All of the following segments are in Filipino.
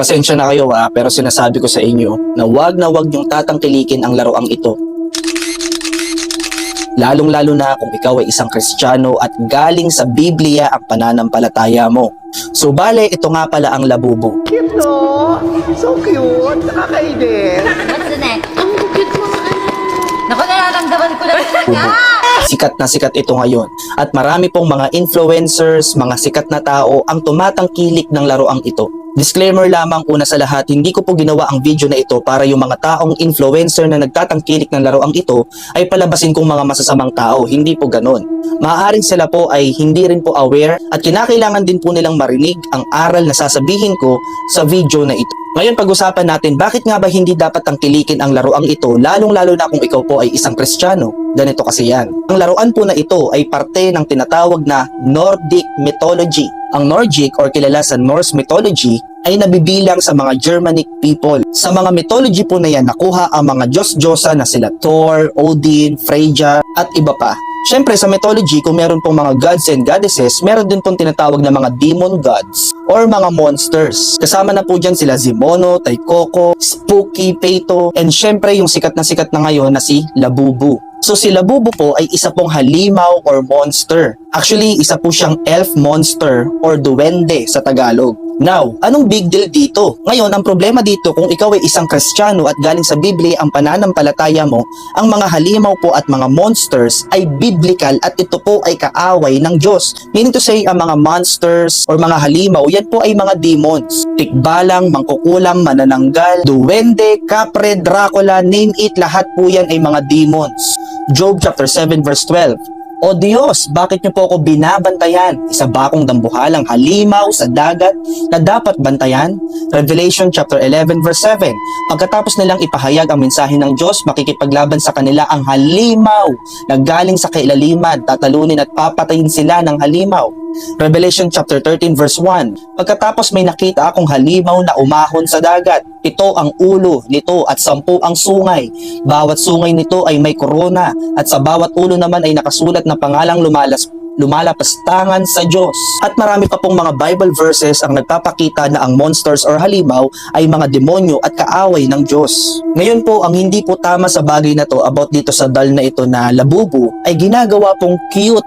Pasensya na kayo pero sinasabi ko sa inyo na wag niyong tatangkilikin ang laruang ito. Lalong-lalo na kung ikaw ay isang Kristiyano at galing sa Biblia ang pananampalataya mo. So bale, ito nga pala ang labubo. Cute, no? So cute. Nakakainis. What's the next? Ang cute mo nga. Naku, nararamdaman ko na talaga. Sikat na sikat ito ngayon at marami pong mga influencers, mga sikat na tao ang tumatangkilik ng laruang ito. Disclaimer lamang, una sa lahat, hindi ko po ginawa ang video na ito para yung mga taong influencer na nagtatangkilik ng laruang ito ay palabasin kong mga masasamang tao. Hindi po ganon. Maaaring sila po ay hindi rin po aware at kinakailangan din po nilang marinig ang aral na sasabihin ko sa video na ito. Ngayon pag-usapan natin bakit nga ba hindi dapat tangkilikin ang laruang ito, lalong-lalo na kung ikaw po ay isang Kristiyano. Ganito kasi yan. Ang laruan po na ito ay parte ng tinatawag na Nordic mythology. Ang Nordic or kilala sa Norse mythology ay nabibilang sa mga Germanic people. Sa mga mythology po na yan, nakuha ang mga Diyos-Diyosa na sila Thor, Odin, Freyja at iba pa. Siyempre sa mythology, kung meron pong mga gods and goddesses, meron din pong tinatawag na mga demon gods or mga monsters. Kasama na po dyan sila Zimono, Taikoko, Spooky, Peito, and siyempre yung sikat na ngayon na si Labubu. So si Labubu po ay isa pong halimaw or monster. Actually, isa po siyang elf monster or duwende sa Tagalog. Now, anong big deal dito? Ngayon, ang problema dito kung ikaw ay isang Kristiyano at galing sa Biblia ang pananampalataya mo, ang mga halimaw po at mga monsters ay biblical at ito po ay kaaway ng Diyos. Meaning to say, ang mga monsters or mga halimaw, yan po ay mga demons. Tikbalang, mangkukulam, manananggal, duwende, kapre, Dracula, name it, lahat po yan ay mga demons. Job chapter 7 verse 12. O Diyos, bakit niyo po ako binabantayan? Isa ba akong dambuhalang halimaw sa dagat na dapat bantayan? Revelation chapter 11 verse 7. Pagkatapos nilang ipahayag ang mensahe ng Diyos, makikipaglaban sa kanila ang halimaw na galing sa kailaliman, tatalunin at papatayin sila ng halimaw. Revelation chapter 13 verse 1. Pagkatapos may nakita akong halimaw na umahon sa dagat. 7 ang ulo nito at 10 ang sungay. Bawat sungay nito ay may korona at sa bawat ulo naman ay nakasulat na pangalang lumalapastangan sa Diyos. At marami pa pong mga Bible verses ang nagpapakita na ang monsters or halimaw ay mga demonyo at kaaway ng Diyos. Ngayon po, ang hindi po tama sa bagay na to about dito sa doll na ito na Labubu ay ginagawa pong cute,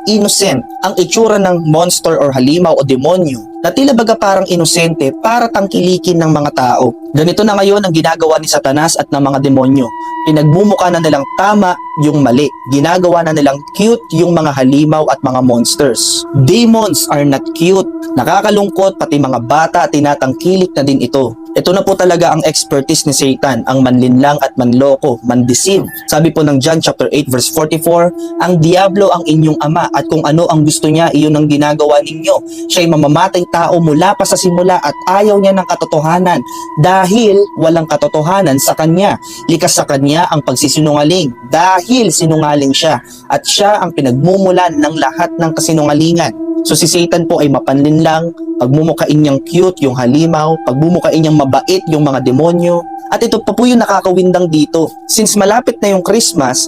innocent ang itsura ng monster or halimaw o demonyo na tila baga parang inosente para tangkilikin ng mga tao. Ganito na ngayon ang ginagawa ni Satanas at ng mga demonyo. Pinagmumukha na nilang tama yung mali. Ginagawa na nilang cute yung mga halimaw at mga monsters. Demons are not cute. Nakakalungkot, pati mga bata tinatangkilik na din ito. Ito na po talaga ang expertise ni Satan, ang manlinlang at manloko, mandeceive. Sabi po ng John chapter 8 verse 44, ang diablo ang inyong ama at kung ano ang gusto niya, iyon ang ginagawa ninyo. Siya'y mamamatay tao mula pa sa simula at ayaw niya ng katotohanan dahil walang katotohanan sa kanya. Likas sa kanya ang pagsisinungaling dahil sinungaling siya at siya ang pinagmumulan ng lahat ng kasinungalingan. So si Satan po ay mapanlinlang, pagmumukain niyang cute yung halimaw, pagmumukain niyang mabait yung mga demonyo. At ito pa po yung nakakawindang dito. Since malapit na yung Christmas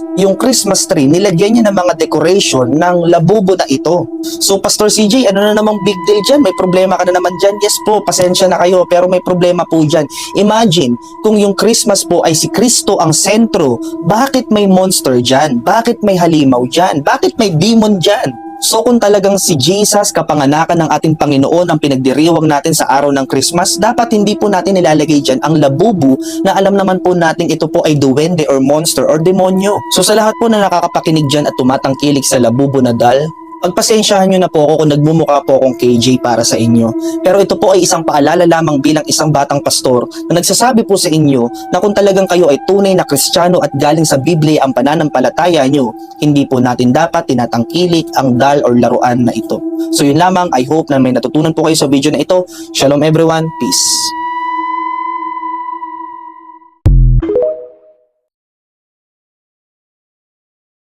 tree, nilagyan niya ng mga decoration ng Labubu na ito. So Pastor CJ, ano na namang big deal dyan? May problema ka na naman dyan? Yes po, pasensya na kayo, pero may problema po dyan. Imagine, kung yung Christmas po ay si Kristo ang sentro, bakit may monster dyan? Bakit may halimaw dyan? Bakit may demon dyan? So kung talagang si Jesus, kapanganakan ng ating Panginoon ang pinagdiriwang natin sa araw ng Christmas, dapat hindi po natin nilalagay dyan ang Labubu na alam naman po natin ito po ay duwende or monster or demonyo. So sa lahat po na nakakapakinig dyan at tumatangkilik sa Labubu na doll, pagpasensyahan nyo na po ako kung nagmumukha po akong KJ para sa inyo. Pero ito po ay isang paalala lamang bilang isang batang pastor na nagsasabi po sa inyo na kung talagang kayo ay tunay na Kristiyano at galing sa Biblia ang pananampalataya nyo, hindi po natin dapat tinatangkilik ang doll or laruan na ito. So yun lamang, I hope na may natutunan po kayo sa video na ito. Shalom everyone, peace.